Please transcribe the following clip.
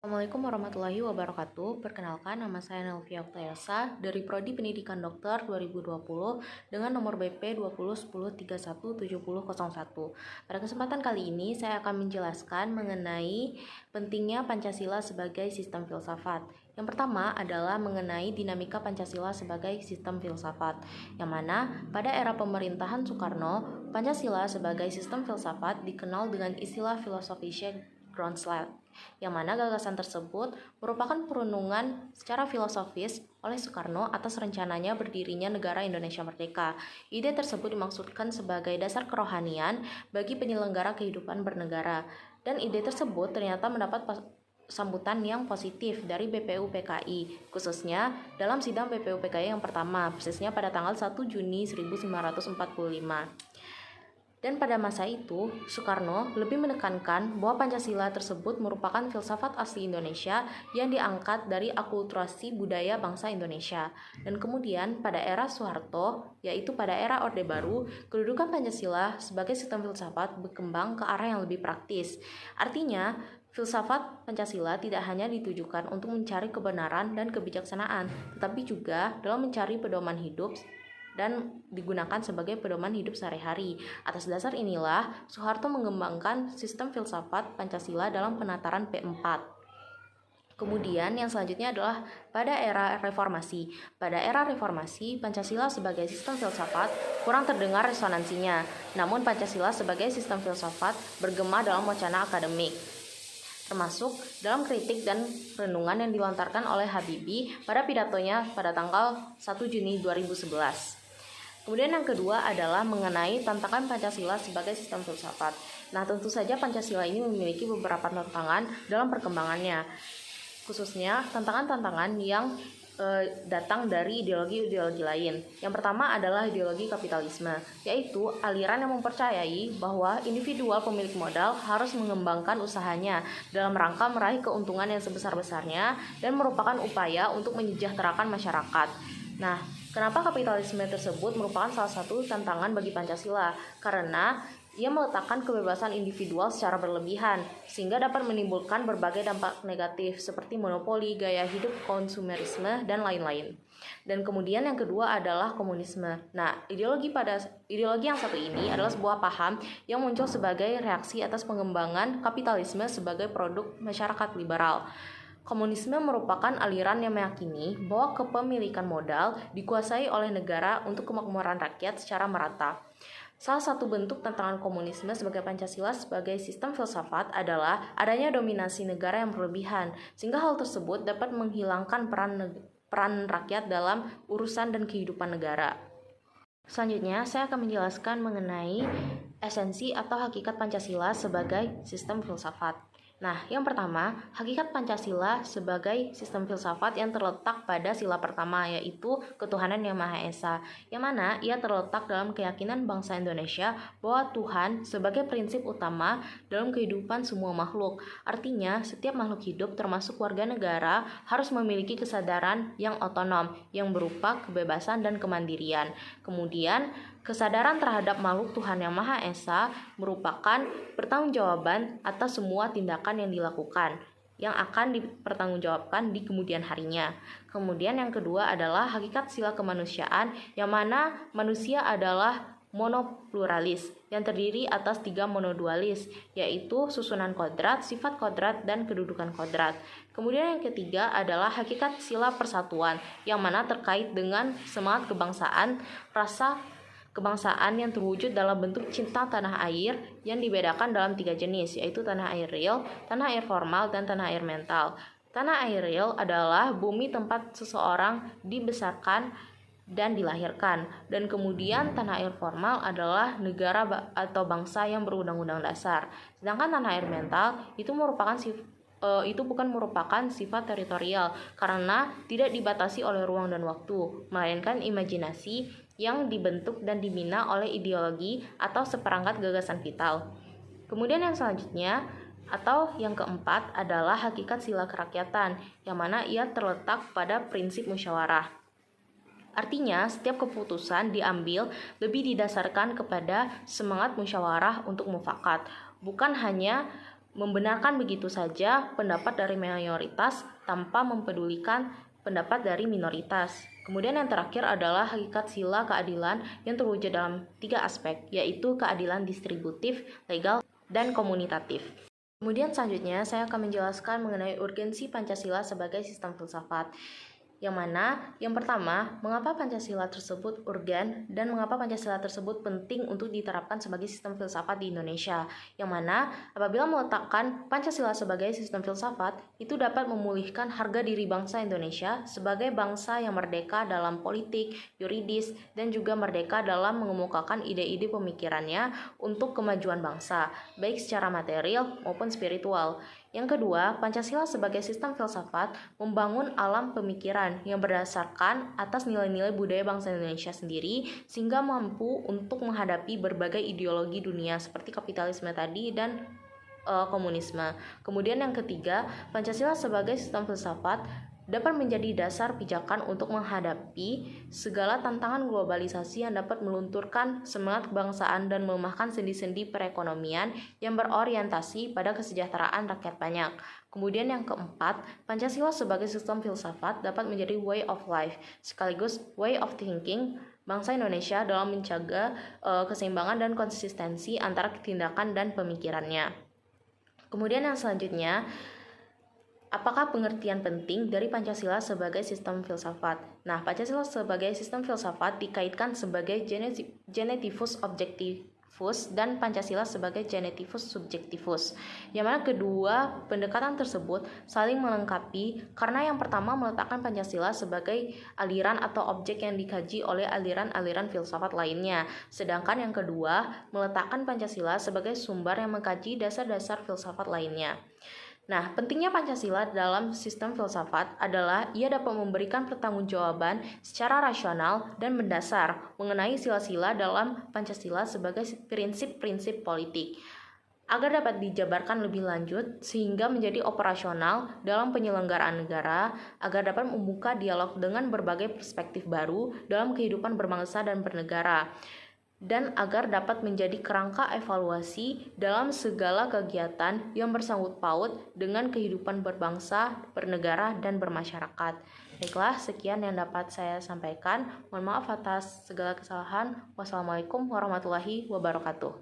Assalamualaikum warahmatullahi wabarakatuh. Perkenalkan, nama saya Nelvia Oktayasa dari Prodi Pendidikan Dokter 2020 dengan nomor BP 2010317001. Pada kesempatan kali ini saya akan menjelaskan mengenai pentingnya Pancasila sebagai sistem filsafat. Yang pertama adalah mengenai dinamika Pancasila sebagai sistem filsafat, yang mana pada era pemerintahan Soekarno, Pancasila sebagai sistem filsafat dikenal dengan istilah filosofische Grundslag, yang mana gagasan tersebut merupakan perenungan secara filosofis oleh Soekarno atas rencananya berdirinya negara Indonesia Merdeka. Ide tersebut dimaksudkan sebagai dasar kerohanian bagi penyelenggara kehidupan bernegara, dan ide tersebut ternyata mendapat sambutan yang positif dari BPUPKI, khususnya dalam sidang BPUPKI yang pertama, persisnya pada tanggal 1 Juni 1945. Dan pada masa itu, Soekarno lebih menekankan bahwa Pancasila tersebut merupakan filsafat asli Indonesia yang diangkat dari akulturasi budaya bangsa Indonesia. Dan kemudian pada era Soeharto, yaitu pada era Orde Baru, kedudukan Pancasila sebagai sistem filsafat berkembang ke arah yang lebih praktis. Artinya, filsafat Pancasila tidak hanya ditujukan untuk mencari kebenaran dan kebijaksanaan, tetapi juga dalam mencari pedoman hidup dan digunakan sebagai pedoman hidup sehari-hari. Atas dasar inilah, Soeharto mengembangkan sistem filsafat Pancasila dalam penataran P4. Kemudian yang selanjutnya adalah pada era reformasi. Pada era reformasi, Pancasila sebagai sistem filsafat kurang terdengar resonansinya. Namun Pancasila sebagai sistem filsafat bergema dalam wacana akademik, termasuk dalam kritik dan renungan yang dilontarkan oleh Habibie pada pidatonya pada tanggal 1 Juni 2011. Kemudian yang kedua adalah mengenai tantangan Pancasila sebagai sistem filsafat. Nah, tentu saja Pancasila ini memiliki beberapa tantangan dalam perkembangannya, khususnya tantangan-tantangan yang datang dari ideologi-ideologi lain. Yang pertama adalah ideologi kapitalisme, yaitu aliran yang mempercayai bahwa individual pemilik modal harus mengembangkan usahanya dalam rangka meraih keuntungan yang sebesar-besarnya dan merupakan upaya untuk menyejahterakan masyarakat. Nah, kenapa kapitalisme tersebut merupakan salah satu tantangan bagi Pancasila? Karena ia meletakkan kebebasan individual secara berlebihan, sehingga dapat menimbulkan berbagai dampak negatif seperti monopoli, gaya hidup konsumerisme, dan lain-lain. Dan kemudian yang kedua adalah komunisme. Nah, ideologi yang satu ini adalah sebuah paham yang muncul sebagai reaksi atas pengembangan kapitalisme sebagai produk masyarakat liberal. Komunisme merupakan aliran yang meyakini bahwa kepemilikan modal dikuasai oleh negara untuk kemakmuran rakyat secara merata. Salah satu bentuk tantangan komunisme sebagai Pancasila sebagai sistem filsafat adalah adanya dominasi negara yang berlebihan, sehingga hal tersebut dapat menghilangkan peran rakyat dalam urusan dan kehidupan negara. Selanjutnya, saya akan menjelaskan mengenai esensi atau hakikat Pancasila sebagai sistem filsafat. Nah, yang pertama, hakikat Pancasila sebagai sistem filsafat yang terletak pada sila pertama, yaitu ketuhanan yang Maha Esa, yang mana ia terletak dalam keyakinan bangsa Indonesia bahwa Tuhan sebagai prinsip utama dalam kehidupan semua makhluk. Artinya, setiap makhluk hidup termasuk warga negara harus memiliki kesadaran yang otonom, yang berupa kebebasan dan kemandirian. Kemudian, kesadaran terhadap makhluk Tuhan yang Maha Esa merupakan pertanggungjawaban atas semua tindakan yang dilakukan, yang akan dipertanggungjawabkan di kemudian harinya. Kemudian yang kedua adalah hakikat sila kemanusiaan, yang mana manusia adalah monopluralis, yang terdiri atas 3 monodualis, yaitu susunan kodrat, sifat kodrat, dan kedudukan kodrat. Kemudian yang ketiga adalah hakikat sila persatuan, yang mana terkait dengan semangat kebangsaan, rasa kebangsaan yang terwujud dalam bentuk cinta tanah air yang dibedakan dalam 3 jenis, yaitu tanah air real, tanah air formal, dan tanah air mental. Tanah air real adalah bumi tempat seseorang dibesarkan dan dilahirkan, dan kemudian tanah air formal adalah negara atau bangsa yang berundang-undang dasar. Sedangkan tanah air mental itu bukan merupakan sifat teritorial karena tidak dibatasi oleh ruang dan waktu, melainkan imajinasi yang dibentuk dan dibina oleh ideologi atau seperangkat gagasan vital. Kemudian yang selanjutnya atau yang keempat adalah hakikat sila kerakyatan, yang mana ia terletak pada prinsip musyawarah. Artinya, setiap keputusan diambil lebih didasarkan kepada semangat musyawarah untuk mufakat, bukan hanya membenarkan begitu saja pendapat dari mayoritas tanpa mempedulikan pendapat dari minoritas. Kemudian yang terakhir adalah hakikat sila keadilan yang terwujud dalam 3 aspek, yaitu keadilan distributif, legal, dan komunitatif. Kemudian selanjutnya saya akan menjelaskan mengenai urgensi Pancasila sebagai sistem filsafat. Yang mana, yang pertama, mengapa Pancasila tersebut urgen dan mengapa Pancasila tersebut penting untuk diterapkan sebagai sistem filsafat di Indonesia. Yang mana, apabila meletakkan Pancasila sebagai sistem filsafat, itu dapat memulihkan harga diri bangsa Indonesia sebagai bangsa yang merdeka dalam politik, yuridis, dan juga merdeka dalam mengemukakan ide-ide pemikirannya untuk kemajuan bangsa, baik secara material maupun spiritual. Yang kedua, Pancasila sebagai sistem filsafat membangun alam pemikiran yang berdasarkan atas nilai-nilai budaya bangsa Indonesia sendiri sehingga mampu untuk menghadapi berbagai ideologi dunia seperti kapitalisme tadi dan komunisme. Kemudian yang ketiga, Pancasila sebagai sistem filsafat dapat menjadi dasar pijakan untuk menghadapi segala tantangan globalisasi yang dapat melunturkan semangat kebangsaan dan melemahkan sendi-sendi perekonomian yang berorientasi pada kesejahteraan rakyat banyak. Kemudian yang keempat, Pancasila sebagai sistem filsafat dapat menjadi way of life, sekaligus way of thinking bangsa Indonesia dalam menjaga keseimbangan dan konsistensi antara tindakan dan pemikirannya. Kemudian yang selanjutnya, apakah pengertian penting dari Pancasila sebagai sistem filsafat? Nah, Pancasila sebagai sistem filsafat dikaitkan sebagai genetivus objectivus dan Pancasila sebagai genetivus subjectivus. Yang mana kedua pendekatan tersebut saling melengkapi karena yang pertama meletakkan Pancasila sebagai aliran atau objek yang dikaji oleh aliran-aliran filsafat lainnya. Sedangkan yang kedua meletakkan Pancasila sebagai sumber yang mengkaji dasar-dasar filsafat lainnya. Nah, pentingnya Pancasila dalam sistem filsafat adalah ia dapat memberikan pertanggungjawaban secara rasional dan mendasar mengenai sila-sila dalam Pancasila sebagai prinsip-prinsip politik, agar dapat dijabarkan lebih lanjut sehingga menjadi operasional dalam penyelenggaraan negara, agar dapat membuka dialog dengan berbagai perspektif baru dalam kehidupan berbangsa dan bernegara, dan agar dapat menjadi kerangka evaluasi dalam segala kegiatan yang bersangkut paut dengan kehidupan berbangsa, bernegara, dan bermasyarakat. Baiklah, sekian yang dapat saya sampaikan. Mohon maaf atas segala kesalahan. Wassalamualaikum warahmatullahi wabarakatuh.